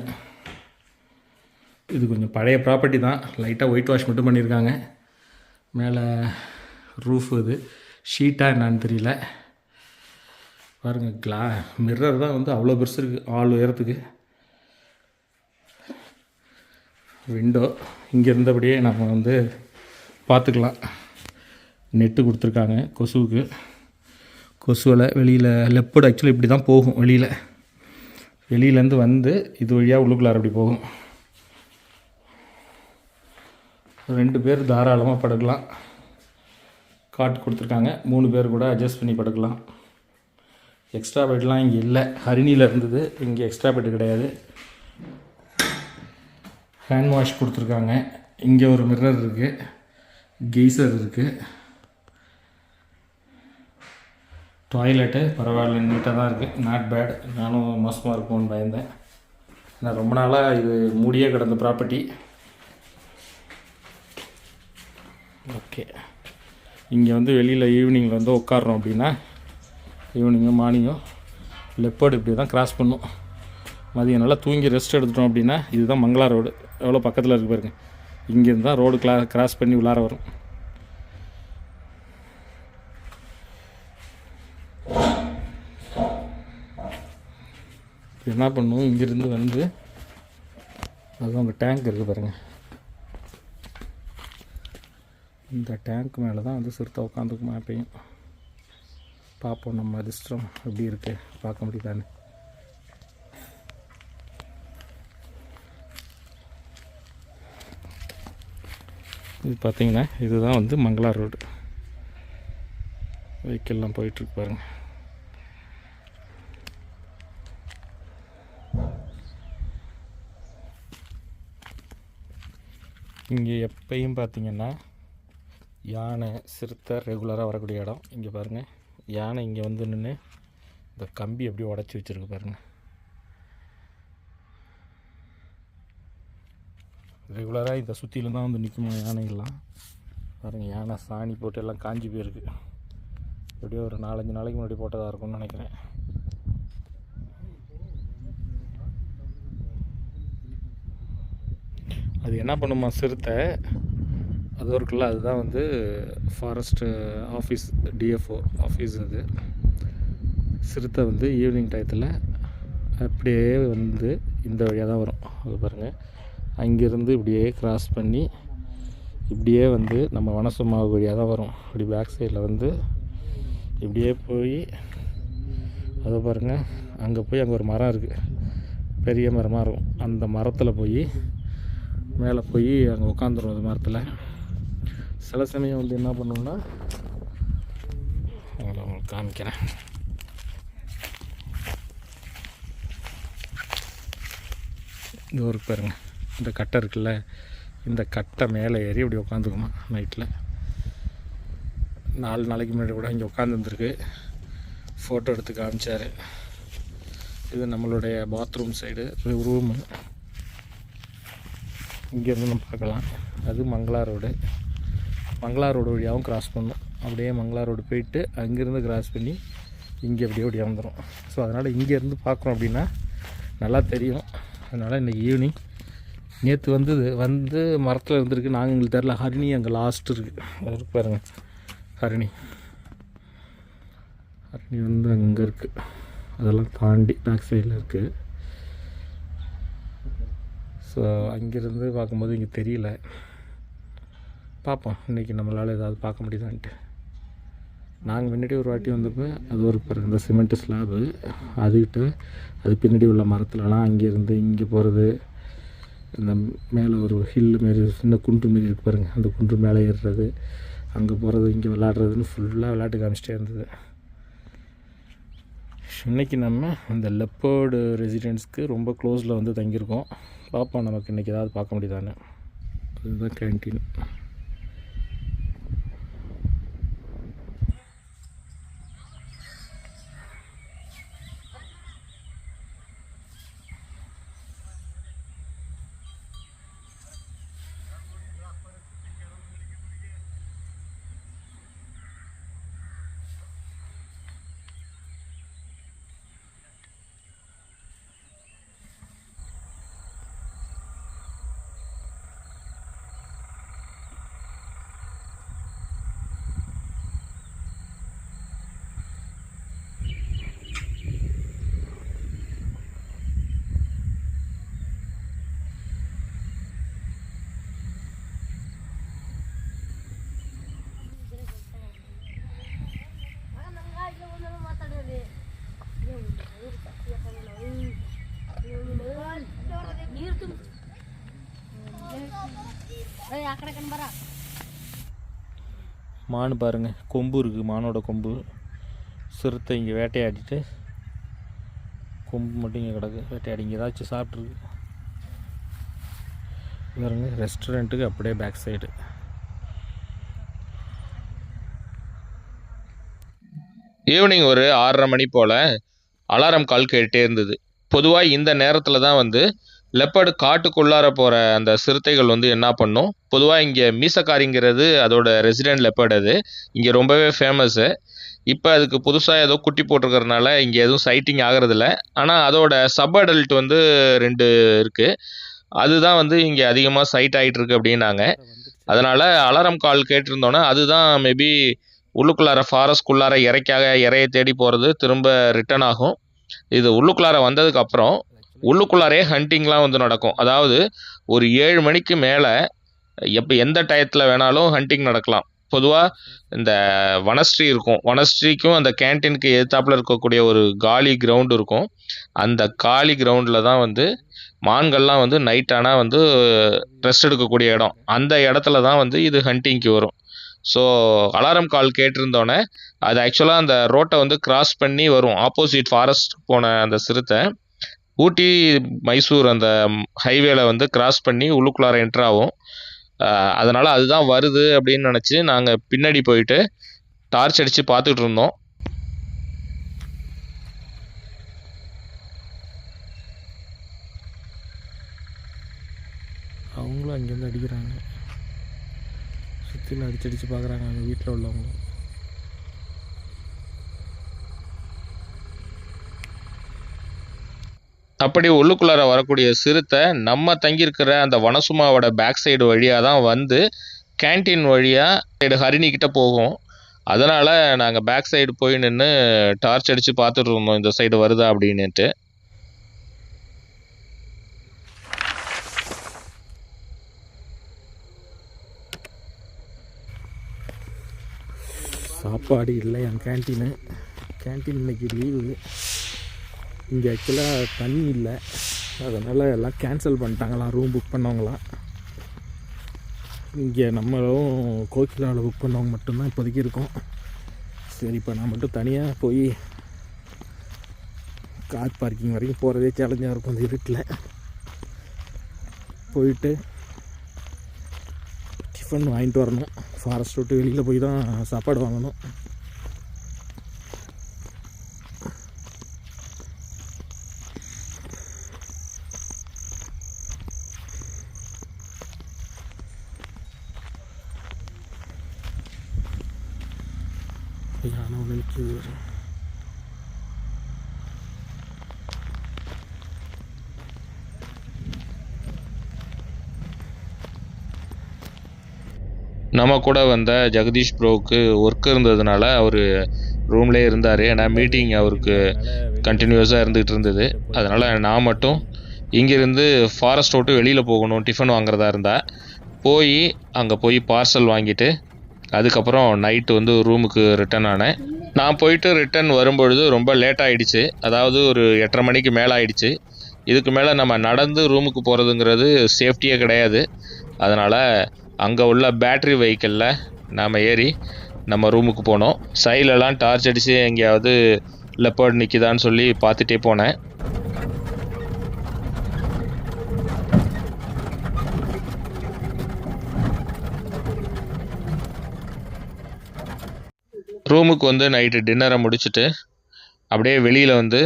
இது கொஞ்சம் பழைய ப்ராப்பர்ட்டி தான், லைட்டாக ஒயிட் வாஷ் மட்டும் பண்ணியிருக்காங்க. மேலே ரூஃப் இது ஷீட்டாக என்னான்னு தெரியல. பாருங்கள், மிரர் தான் வந்து அவ்வளோ பெருசு இருக்குது, ஆள் உயரத்துக்கு. விண்டோ இங்கே இருந்தபடியே நம்ம வந்து பார்த்துக்கலாம். நெட்டு கொடுத்துருக்காங்க கொசுவுக்கு. கொசுவில் வெளியில் லெப்பர்டு ஆக்சுவலி இப்படி தான் போகும், வெளியிலேருந்து வந்து இது வழியாக உள்ளுக்குள்ளார அப்படி போகும். 2 பேர் தாராளமாக படுக்கலாம். காட் கொடுத்துருக்காங்க, 3 பேர் கூட அட்ஜஸ்ட் பண்ணி படுக்கலாம். எக்ஸ்ட்ரா பெட்லாம் இங்கே இல்லை, ஹரிணியில் இருந்தது, இங்கே எக்ஸ்ட்ரா பெட்டு கிடையாது. ஹேண்ட் வாஷ் கொடுத்துருக்காங்க. இங்கே ஒரு மிரர் இருக்குது, கீசர் இருக்குது. டாய்லெட்டு பரவாயில்ல, நீட்டாக தான் இருக்குது, நாட் பேட். நானும் மோசமாக இருக்கும்னு பயந்தேன், நான் ரொம்ப நாளாக இது மூடியே கிடந்த ப்ராப்பர்ட்டி. ஓகே, இங்கே வந்து வெளியில் ஈவினிங்கில் வந்து உட்காரோம் அப்படின்னா, ஈவினிங்கும் மார்னிங்கும் லெப்பர்டு இப்படி தான் கிராஸ் பண்ணும். மதியம் நல்லா தூங்கி ரெஸ்ட் எடுத்துட்டோம் அப்படின்னா, இதுதான் மங்களா ரோடு, எவ்வளோ பக்கத்தில் இருக்குது பாருங்கள். இங்கேருந்து தான் ரோடு கிராஸ் பண்ணி உள்ளார வரும். என்ன பண்ணுவோம், இங்கேருந்து வந்து அதுதான் உங்கள் டேங்க் இருக்குது பாருங்கள். இந்த டேங்க் மேலே தான் வந்து சிறுத்தை உட்காந்துக்குமா எப்பயும். பார்ப்போம் நம்ம அதிர்ஷ்டம் எப்படி இருக்குது, பார்க்க முடியுதான்னு. இது பார்த்திங்கன்னா இதுதான் வந்து மங்களா ரோடு. வெஹிக்கிள்லாம் போயிட்டுருக்கு பாருங்கள். இங்கே எப்பயும் பார்த்திங்கன்னா யானை சிறுத்தை ரெகுலராக வரக்கூடிய இடம். இங்கே பாருங்கள், யானை இங்கே வந்து நின்று இந்த கம்பி எப்படி உடச்சி வச்சுருக்கு பாருங்கள். ரெகுலராக இந்த சுற்றிலும் தான் வந்து நிற்குமா யானைகள்லாம். பாருங்கள், யானை சாணி போட்டு எல்லாம் காஞ்சி போயிருக்கு. எப்படியோ ஒரு 4-5 நாளைக்கு முன்னாடி போட்டதாக இருக்கும்னு நினைக்கிறேன். அது என்ன பண்ணுமா சிறுத்தை, அது இருக்குல்ல, அதுதான் வந்து ஃபாரஸ்ட்டு ஆஃபீஸ், டிஎஃப்ஓ ஆஃபீஸ். அது சிறுத்தை வந்து ஈவினிங் டயத்தில் அப்படியே வந்து இந்த வழியாக தான் வரும். அது பாருங்கள், அங்கேருந்து இப்படியே கிராஸ் பண்ணி இப்படியே வந்து நம்ம வனசுமாவு வழியாக தான் வரும். இப்படி பேக் சைடில் வந்து இப்படியே போய் அதை பாருங்கள், அங்கே போய் அங்கே ஒரு மரம் இருக்குது, பெரிய மரமாக இருக்கும். அந்த மரத்தில் போய் மேலே போய் அங்கே உட்காந்துரும். அது மரத்தில் சில சமயம் வந்து என்ன பண்ணுவோம்னா, உங்களுக்கு காமிக்கிறேன். இந்த ஒரு பாருங்க, இந்த கட்டை இருக்குல்ல, இந்த கட்டை மேலே ஏறி இப்படி உட்காந்துக்குமா நைட்டில். 4 நாளைக்கு முன்னாடி கூட இங்கே உட்காந்துருந்துருக்கு, ஃபோட்டோ எடுத்து காமிச்சார். இது நம்மளுடைய பாத்ரூம் சைடு ரூமு. இங்கேருந்து நம்ம பார்க்கலாம். அது மங்களா ரோடு. மங்களா ரோடு வழியாகவும் கிராஸ் பண்ணணும். அப்படியே மங்களா ரோடு போயிட்டு அங்கேருந்து கிராஸ் பண்ணி இங்கே அப்படியே ஓடி வந்துடும். ஸோ அதனால் இங்கேருந்து பார்க்குறோம் அப்படின்னா நல்லா தெரியும். அதனால் இன்றைக்கி ஈவினிங் நேற்று வந்து மரத்தில் இருந்துருக்கு. நாங்கள் எங்களுக்கு தெரில. ஹரிணி அங்கே லாஸ்ட் இருக்குது. அது பாருங்கள் ஹரிணி வந்து அங்கே இருக்குது. அதெல்லாம் தாண்டி பேக் சைடில் இருக்குது. ஸோ அங்கேருந்து பார்க்கும்போது இங்கே தெரியல. பார்ப்போம் இன்றைக்கி நம்மளால் ஏதாவது பார்க்க முடியுதான்ட்டு. நாங்கள் முன்னாடி ஒரு வாட்டி வந்தப்போ அது ஒரு பாருங்கள் இந்த சிமெண்ட்டு ஸ்லாபு, அதுக்கிட்ட அது பின்னாடி உள்ள மரத்துலலாம் அங்கேருந்து இங்கே போகிறது. இந்த மேலே ஒரு ஹில்லு மாரி சின்ன குன்று மாரி இருக்குது பாருங்கள். அந்த குன்று மேலே ஏறுறது, அங்கே போகிறது, இங்கே விளாட்றதுன்னு ஃபுல்லாக விளையாட்டு காமிச்சிட்டே இருந்தது. இன்றைக்கி நம்ம அந்த லெப்பர்டு ரெசிடென்ஸ்க்கு ரொம்ப க்ளோஸில் வந்து தங்கியிருக்கோம். பார்ப்போம் நமக்கு இன்றைக்கி ஏதாவது பார்க்க முடியுதானே. அதுதான் கேன்டீன். மான் பாருங்கள், கொம்பு இருக்குது, மானோட கொம்பு. சிறுத்தை இங்கே வேட்டையாடிட்டு கொம்பு மட்டும் இங்கே கிடக்கு. வேட்டையாடி இங்கே ஏதாச்சும் சாப்பிட்ருக்கு பாருங்க. ரெஸ்டாரண்ட்டுக்கு அப்படியே பேக் சைடு. ஈவினிங் ஒரு 6:30 மணி போல் அலாரம் கால் கேட்டே இருந்தது. பொதுவாக இந்த நேரத்தில் தான் வந்து லெப்பர்டு காட்டுக்குள்ளார போகிற அந்த சிறுத்தைகள் வந்து என்ன பண்ணும். பொதுவாக இங்கே மீசக்காரிங்கிறது அதோட ரெசிடென்ட் லெப்பர்டு. அது இங்கே ரொம்பவே ஃபேமஸ்ஸு. இப்போ அதுக்கு புதுசாக ஏதோ குட்டி போட்டிருக்கறனால இங்கே எதுவும் சைட்டிங் ஆகிறதில்ல. ஆனால் அதோட சப் அடல்ட் வந்து 2 இருக்குது. அதுதான் வந்து இங்கே அதிகமாக சைட் ஆகிட்டுருக்கு அப்படின்னாங்க. அதனால் அலாரம் கால் கேட்டிருந்தோன்னே அதுதான் மேபி உள்ளுக்குள்ளார ஃபாரஸ்ட்குள்ளார இறையை தேடி போகிறது, திரும்ப ரிட்டர்ன் ஆகும். இது உள்ளுக்குள்ளார வந்ததுக்கப்புறம் உள்ளுக்குள்ளாரே ஹண்டிங்லாம் வந்து நடக்கும். அதாவது ஒரு 7 மணிக்கு மேலே எந்த டயத்தில் வேணாலும் ஹண்டிங் நடக்கலாம். பொதுவாக இந்த வனஸ்ட்ரீ இருக்கும், வனஸ்ட்ரீக்கும் அந்த கேன்டீனுக்கு எதிர்த்தாப்பில் இருக்கக்கூடிய ஒரு காலி கிரவுண்டு இருக்கும். அந்த காலி கிரவுண்டில் தான் வந்து மான்கள்லாம் வந்து நைட் ஆனால் வந்து ரெஸ்ட் எடுக்கக்கூடிய இடம். அந்த இடத்துல தான் வந்து இது ஹண்டிங்க்கு வரும். ஸோ அலாரம் கால் கேட்டிருந்தோன்னே அது ஆக்சுவலாக அந்த ரோட்டை வந்து கிராஸ் பண்ணி வரும். ஆப்போசிட் ஃபாரஸ்ட் போன அந்த சிறுத்தை ஊட்டி மைசூர் அந்த ஹைவேல வந்து கிராஸ் பண்ணி உள்ளுக்குள்ளார என்ட்ரு ஆகும். அதனால் அதுதான் வருது அப்படின்னு நினச்சி நாங்கள் பின்னாடி போயிட்டு டார்ச் அடித்து பார்த்துட்டு இருந்தோம். அவங்களும் அங்கேருந்து அடிக்கிறாங்க. சுற்றிலும் அடிச்சு பார்க்குறாங்க அவங்க வீட்டில் உள்ளவங்களும். அப்படி உள்ளுக்குள்ளார வரக்கூடிய சிறுத்தை நம்ம தங்கியிருக்கிற அந்த வனசுமாவோட பேக் சைடு வழியாக தான் வந்து கேன்டீன் வழியாக ஹரிணிக்கிட்ட போகும். அதனால் நாங்கள் பேக் சைடு போய் நின்று டார்ச் அடித்து பார்த்துட்டு இருந்தோம் இந்த சைடு வருதா அப்படின்ட்டு. சாப்பாடு இல்லை என் கேன்டீன் இன்றைக்கி லீவு. இங்கே ஆக்சுவலாக தண்ணி இல்லை, அதனால் எல்லாம் கேன்சல் பண்ணிட்டாங்களாம் ரூம் புக் பண்ணவங்களாம். இங்கே நம்மளும் கோகிலாவில் புக் பண்ணவங்க மட்டும்தான் இப்போதைக்கு இருக்கோம். சரி, இப்போ நான் மட்டும் தனியாக போய் கார் பார்க்கிங் வரைக்கும் போகிறதே சேலஞ்சாக இருக்கும். அந்த இருட்டில் போயிட்டு டிஃபன் வாங்கிட்டு வரணும். ஃபாரஸ்ட் விட்டு வெளியில் போய் தான் சாப்பாடு வாங்கணும். யானை ஒன்று நிற்கிது. நம்ம கூட வந்த ஜெகதீஷ் ப்ரோவுக்கு ஒர்க் இருந்ததுனால அவர் ரூம்லேயே இருந்தார். ஏன்னா மீட்டிங் அவருக்கு கண்டினியூஸாக இருந்துகிட்டு இருந்தது. அதனால் நான் மட்டும் இங்கேருந்து ஃபாரஸ்ட் விட்டு வெளியில் போகணும், டிஃபன் வாங்குறதா இருந்தால் போய் அங்கே போய் பார்சல் வாங்கிட்டு அதுக்கப்புறம் நைட்டு வந்து ரூமுக்கு ரிட்டர்ன் ஆனேன். நான் போயிட்டு ரிட்டர்ன் வரும்பொழுது ரொம்ப லேட் ஆகிடுச்சு. அதாவது ஒரு 8:30 மணிக்கு மேலே ஆகிடுச்சு. இதுக்கு மேலே நம்ம நடந்து ரூமுக்கு போகிறதுங்கிறது சேஃப்டியே கிடையாது. அதனால் அங்கே உள்ள பேட்ரி வெஹிக்கிளில் நாம் ஏறி நம்ம ரூமுக்கு போனோம். சைட்லலாம் டார்ச் அடித்து எங்கேயாவது லெப்பர்ட் நிற்கிதான்னு சொல்லி பார்த்துட்டே போனேன். ரூமுக்கு வந்து நைட்டு டின்னரை முடிச்சுட்டு அப்படியே வெளியில் வந்து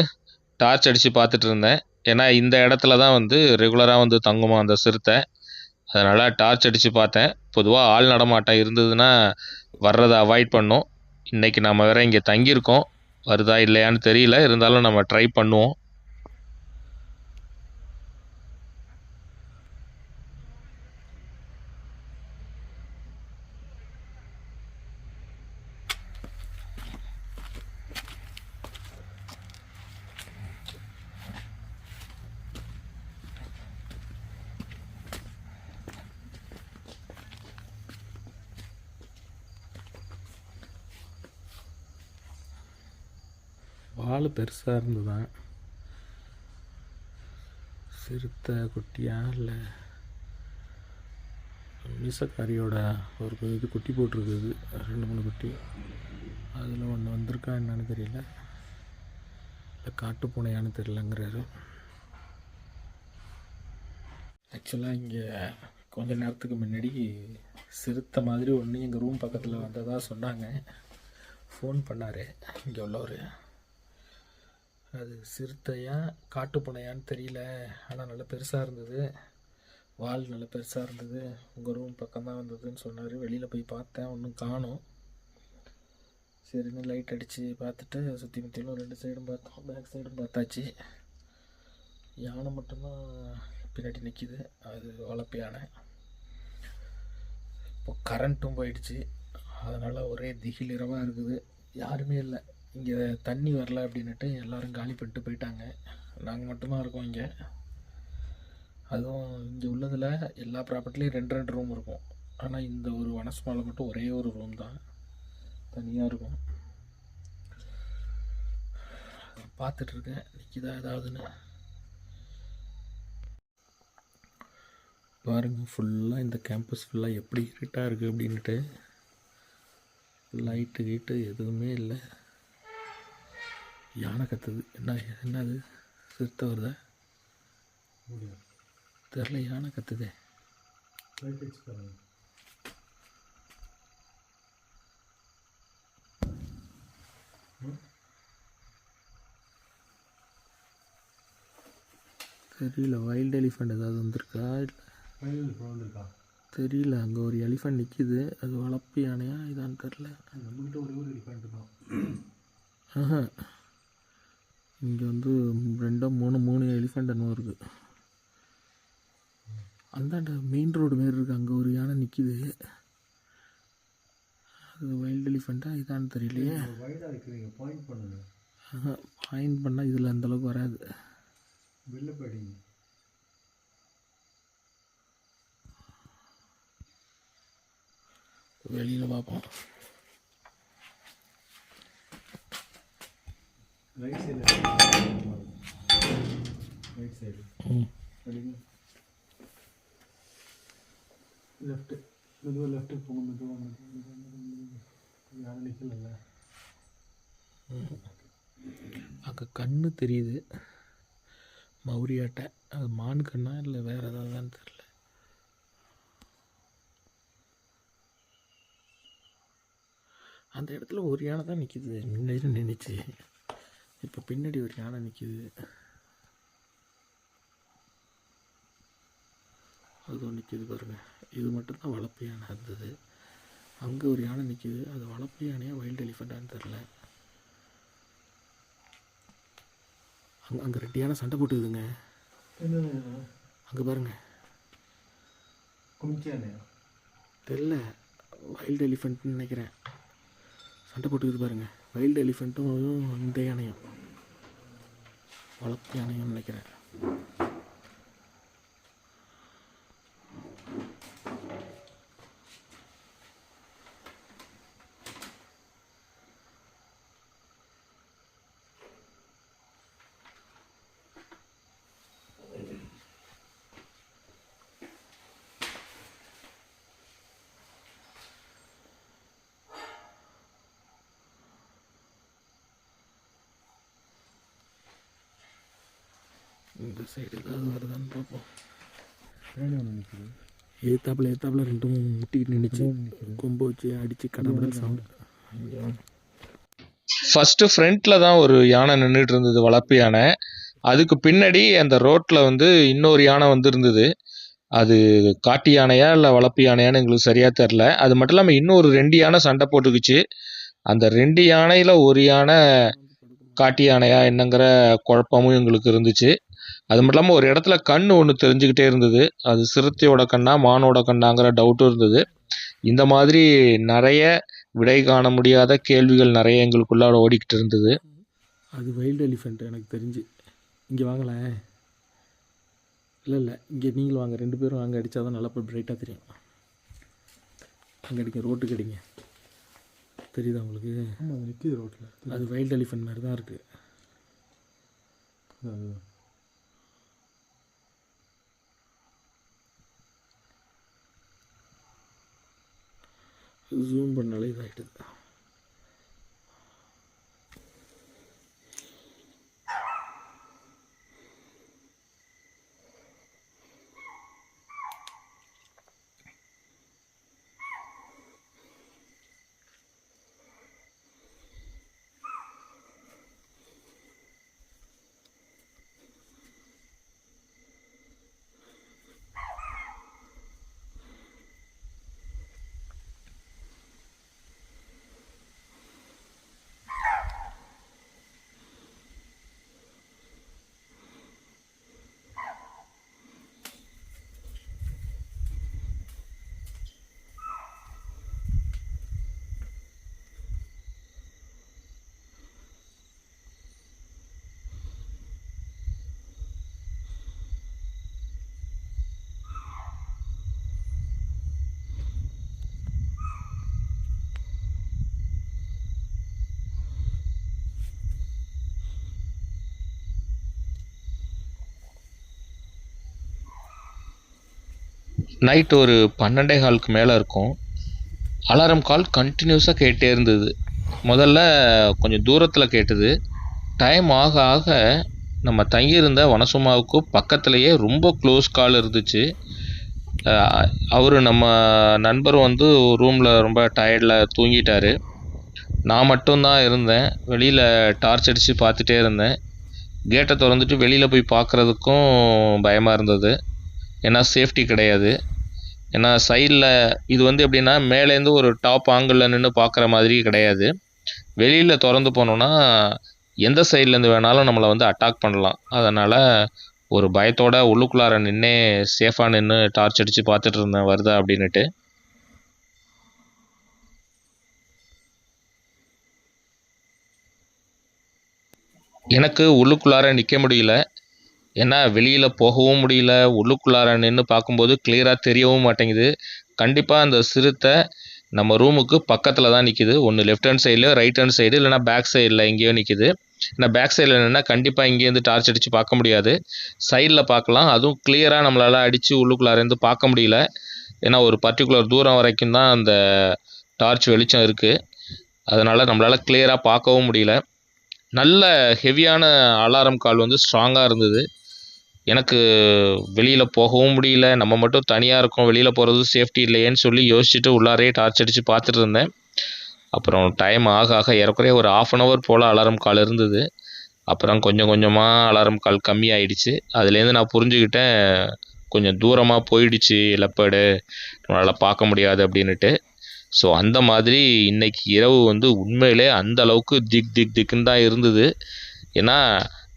டார்ச் அடித்து பார்த்துட்டு இருந்தேன். ஏன்னா இந்த இடத்துல தான் வந்து ரெகுலராக வந்து தங்குமா அந்த சிறுத்தை. அதனால் டார்ச் அடித்து பார்த்தேன். பொதுவாக ஆள் நடமாட்டம் இருந்ததுன்னா வர்றதை அவாய்ட் பண்ணோம். இன்றைக்கி நம்ம வேறு இங்கே தங்கியிருக்கோம், வருதா இல்லையான்னு தெரியல, இருந்தாலும் நம்ம ட்ரை பண்ணுவோம். வால் பெருசாக இருந்ததுதான். சிறுத்தை குட்டியா இல்லை மீசக்காரியோட ஒரு இது குட்டி போட்டிருக்குது, 2-3 குட்டி. அதில் ஒன்று வந்திருக்கா என்னன்னு தெரியல, இல்லை காட்டு பூனையான்னு தெரியலங்கிறாரு. ஆக்சுவலாக இங்கே கொஞ்ச நேரத்துக்கு முன்னாடி சிறுத்தை மாதிரி ஒன்று எங்கள் ரூம் பக்கத்தில் வந்ததாக சொன்னாங்க. ஃபோன் பண்ணார் இங்கே உள்ளவர். அது சிறுத்தையா காட்டு பூனையான்னு தெரியல, ஆனால் நல்லா பெருசாக இருந்தது, வால் நல்லா பெருசாக இருந்தது, உங்கள் ரூம் பக்கம்தான் வந்ததுன்னு சொன்னார். வெளியில் போய் பார்த்தேன், ஒன்றும் காணோம். சரின்னு லைட் அடித்து பார்த்துட்டு சுற்றி முற்றிலும் 2 சைடும் பார்த்தோம், பேக் சைடும் பார்த்தாச்சு. யானை மட்டும்தான் பின்னாடி நிற்கிது, அது வளர்ப்பு யானை. இப்போ கரண்ட்டும் போயிடுச்சு, அதனால் ஒரே திகில் இரவாக இருக்குது. யாருமே இல்லை இங்கே, தண்ணி வரல அப்படின்னுட்டு எல்லோரும் காலி பண்ணிட்டு போயிட்டாங்க. நாங்கள் மட்டும்தான் இருக்கோம் இங்கே. அதுவும் இங்கே உள்ளதில் எல்லா ப்ராப்பர்ட்டிலையும் 2 ரூம் இருக்கும். ஆனால் இந்த ஒரு வனஸ்மாவில் மட்டும் ஒரே ஒரு ரூம் தான் தனியாக இருக்கும். பார்த்துட்ருக்கேன் நிற்கிதா ஏதாவதுன்னு. பாருங்கள், ஃபுல்லாக இந்த கேம்பஸ் ஃபுல்லாக எப்படி இருட்டாக இருக்குது அப்படின்ட்டு. லைட்டு கீட்டு எதுவுமே இல்லை. யானை கத்துது. என்னது சிறுத்தை வருதா தெரில, யானை கத்துதே. தெரியல, வைல்டு எலிஃபண்ட் ஏதாவது வந்திருக்கா இல்லை தெரியல. அங்கே ஒரு எலிஃபண்ட் நிற்கிது, அது வளர்ப்பு யானையா இதான்னு தெரில. நம்மகிட்ட ஒரு எலிஃபண்ட் தான். இங்கே வந்து 2-3 எலிஃபண்ட் என்னமோ இருக்குது. அந்தாண்ட மெயின் ரோடு மாரி இருக்குது, அங்கே ஒரு யானை நிற்கிது. அது வைல்டு எலிஃபண்ட்டா இதான்னு தெரியலையே. பாயிண்ட் பண்ணால் இதில் அந்தளவுக்கு வராது. வெளியில் பார்ப்போம். ரைட் சைடு லெஃப்ட்டு மெதுவாக லெஃப்ட்டுக்கு போங்க. மெதுவாக யாரும் நிற்கல. அங்கே கண்ணு தெரியுது மௌரியாட்டை. அது மான் கண்ணா இல்லை வேறு ஏதாவதுன்னு தெரில. அந்த இடத்துல ஒரு யானை தான் நிற்கிது, முன்னாடி நின்றுச்சு. இப்போ பின்னாடி ஒரு யானை நிற்கிது. அதுவும் நிற்கிது பாருங்கள். இது மட்டும்தான் வளர்ப்பு யானை இருந்தது. அங்கே ஒரு யானை நிற்கிது. அது வளர்ப்பு யானையா வைல்டு எலிஃபெண்ட்டான்னு தெரில. அங்கே 2 யானை சண்டை போட்டுக்குதுங்க. அங்கே பாருங்க. குமிச்சானையா தெரில, வைல்டு எலிஃபெண்ட்னு நினைக்கிறேன். சண்டை போட்டுக்குது பாருங்க. வைல்டு எலிஃபெண்ட்டும் இந்த யானையும் வளர்ப்பு யானையும் நினைக்கிறேன். இந்த சைடு ஏதாவது வருதான்னு பார்ப்போம். எதிர்த்தாப்புல 2 முட்டிக்கிட்டு நின்றுச்சு. கொம்பு வச்சு அடித்து கடவுள் சவுண்டு. ஃபஸ்ட்டு ஃப்ரண்ட்டில் தான் ஒரு யானை நின்றுட்டு இருந்தது, வளர்ப்பு யானை. அதுக்கு பின்னாடி அந்த ரோட்டில் வந்து இன்னொரு யானை வந்து இருந்தது. அது காட்டு யானையா இல்லை வளர்ப்பு யானையான்னு எங்களுக்கு சரியாக தெரில. அது மட்டும் இல்லாமல் இன்னொரு 2 யானை சண்டை போட்டுக்குச்சு. அந்த 2 யானையில் ஒரு யானை காட்டு யானையா என்னங்கிற குழப்பமும் எங்களுக்கு இருந்துச்சு. அது மட்டும் இல்லாமல் ஒரு இடத்துல கண் ஒன்று தெரிஞ்சுக்கிட்டே இருந்தது. அது சிறுத்தையோட கண்ணா மானோட கண்ணாங்கிற டவுட்டும் இருந்தது. இந்த மாதிரி நிறைய விடை காண முடியாத கேள்விகள் நிறைய எங்களுக்குள்ளார ஓடிக்கிட்டு இருந்தது. அது வைல்டு எலிஃபெண்ட் எனக்கு தெரிஞ்சு. இங்கே வாங்கலேன். இல்லை இங்கே நீங்களும் வாங்க, 2 பேரும் அங்கே அடித்தா தான் நல்லா பிரைட்டாக தெரியும். அங்கே அடிக்க, ரோட்டுக்கு அடிங்க. தெரியுதா உங்களுக்கு? ஆமாம், அது நிற்கிது ரோட்டில். அது வைல்டு எலிஃபெண்ட் மாதிரி தான் இருக்குது. அதுதான் ஜூம் பண்ணாலே இதாகிடுது. நைட் ஒரு 12:15க்கு மேலே இருக்கும். அலாரம் கால் கண்டினியூஸாக கேட்டே இருந்தது. முதல்ல கொஞ்சம் தூரத்தில் கேட்டது. டைம் ஆக ஆக நம்ம தங்கியிருந்த வனசுமாவுக்கு பக்கத்துலேயே ரொம்ப க்ளோஸ் கால் இருந்துச்சு. அவர் நம்ம நண்பர் வந்து ரூமில் ரொம்ப டயர்டில் தூங்கிட்டார். நான் மட்டும்தான் இருந்தேன். வெளியில் டார்ச் அடித்து பார்த்துட்டே இருந்தேன். கேட்டை திறந்துட்டு வெளியில் போய் பார்க்குறதுக்கும் பயமாக இருந்தது. ஏன்னா சேஃப்டி கிடையாது. ஏன்னா சைடில் இது வந்து எப்படின்னா மேலேருந்து ஒரு டாப் ஆங்கிளில் நின்று பார்க்குற மாதிரி கிடையாது. வெளியில் திறந்து போனோன்னா எந்த சைட்லேருந்து வேணாலும் நம்மளை வந்து அட்டாக் பண்ணலாம். அதனால் ஒரு பயத்தோட உள்ளுக்குள்ளார நின்னே சேஃபாக நின்று டார்ச் அடித்து பார்த்துட்டு இருந்தேன் வருதா அப்படின்னுட்டு. எனக்கு உள்ளுக்குள்ளார நிற்க முடியல. ஏன்னா வெளியில் போகவும் முடியல. உள்ளுக்குள்ளார நின்று பார்க்கும்போது கிளியராக தெரியவும் மாட்டேங்குது. கண்டிப்பாக அந்த சிறுத்தை நம்ம ரூமுக்கு பக்கத்தில் தான் நிற்கிது. ஒன்று லெஃப்ட் ஹேண்ட் சைடில், ரைட் ஹேண்ட் சைடு, இல்லைனா பேக் சைடில் எங்கேயோ நிற்கிது. ஏன்னா பேக் சைடில் நின்னா கண்டிப்பாக இங்கேருந்து டார்ச் அடித்து பார்க்க முடியாது. சைடில் பார்க்கலாம். அதுவும் கிளியராக நம்மளால் அடித்து உள்ளுக்குள்ளாரேருந்து பார்க்க முடியல. ஏன்னா ஒரு பர்டிகுலர் தூரம் வரைக்கும் தான் அந்த டார்ச் வெளிச்சம் இருக்குது. அதனால் நம்மளால் கிளியராக பார்க்கவும் முடியல. நல்ல ஹெவியான அலாரம் கால் வந்து ஸ்ட்ராங்காக இருந்தது. எனக்கு வெளியில் போகவும் முடியல. நம்ம மட்டும் தனியாக இருக்கோம், வெளியில் போகிறது சேஃப்டி இல்லையேன்னு சொல்லி யோசிச்சுட்டு உள்ளாரே டார்ச் அடித்து பார்த்துட்டு இருந்தேன். அப்புறம் டைம் ஆக ஆக ஏறக்குறைய ஒரு 1/2 அன் ஹவர் போல் அலாரம் கால் இருந்தது. அப்புறம் கொஞ்சம் கொஞ்சமாக அலாரம் கால் கம்மியாயிடுச்சு. அதுலேருந்து நான் புரிஞ்சுக்கிட்டேன் கொஞ்சம் தூரமாக போயிடுச்சு லெப்பர்டு, நம்மளால் பார்க்க முடியாது அப்படின்னுட்டு. ஸோ அந்த மாதிரி இன்னைக்கு இரவு வந்து உண்மையிலே அந்த அளவுக்கு திக்குன்னு தான் இருந்தது. ஏன்னா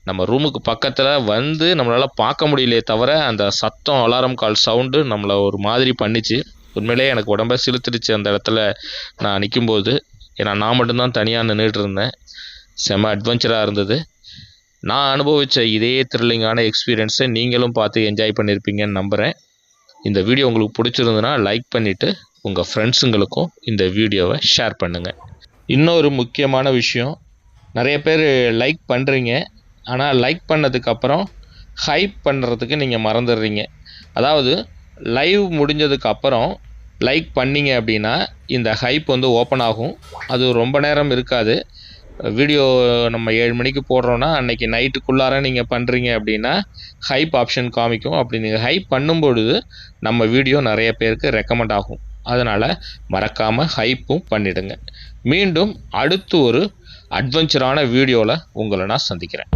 நம்ம ரூமுக்கு பக்கத்தில் வந்து நம்மளால் பார்க்க முடியலையே தவிர அந்த சத்தம் அலாரம் கால் சவுண்டு நம்மளை ஒரு மாதிரி பண்ணிச்சு. உண்மையிலே எனக்கு உடம்பை சிலுத்துடுச்சு அந்த இடத்துல நான் நிற்கும்போது. ஏன்னா நான் மட்டும்தான் தனியாக நின்றுட்டு இருந்தேன். செம அட்வென்ச்சராக இருந்தது. நான் அனுபவித்த இதே த்ரில்லிங்கான எக்ஸ்பீரியன்ஸை நீங்களும் பார்த்து என்ஜாய் பண்ணியிருப்பீங்கன்னு நம்புகிறேன். இந்த வீடியோ உங்களுக்கு பிடிச்சிருந்துன்னா லைக் பண்ணிவிட்டு உங்கள் ஃப்ரெண்ட்ஸுங்களுக்கும் இந்த வீடியோவை ஷேர் பண்ணுங்கள். இன்னொரு முக்கியமான விஷயம், நிறைய பேர் லைக் பண்ணுறீங்க, ஆனால் லைக் பண்ணதுக்கப்புறம் ஹைப் பண்ணுறதுக்கு நீங்கள் மறந்துடுறீங்க. அதாவது லைவ் முடிஞ்சதுக்கப்புறம் லைக் பண்ணிங்க அப்படின்னா இந்த ஹைப் வந்து ஓப்பன் ஆகும். அது ரொம்ப நேரம் இருக்காது. வீடியோ நம்ம 7 மணிக்கு போடுறோன்னா அன்றைக்கி நைட்டுக்குள்ளார நீங்கள் பண்ணுறீங்க அப்படின்னா ஹைப் ஆப்ஷன் காமிக்கும். அப்படி நீங்கள் ஹைப் பண்ணும்பொழுது நம்ம வீடியோ நிறைய பேருக்கு ரெக்கமெண்ட் ஆகும். அதனால் மறக்காமல் ஹைப்பும் பண்ணிவிடுங்க. மீண்டும் அடுத்து ஒரு அட்வென்ச்சரான வீடியோவில் உங்களை நான் சந்திக்கிறேன்.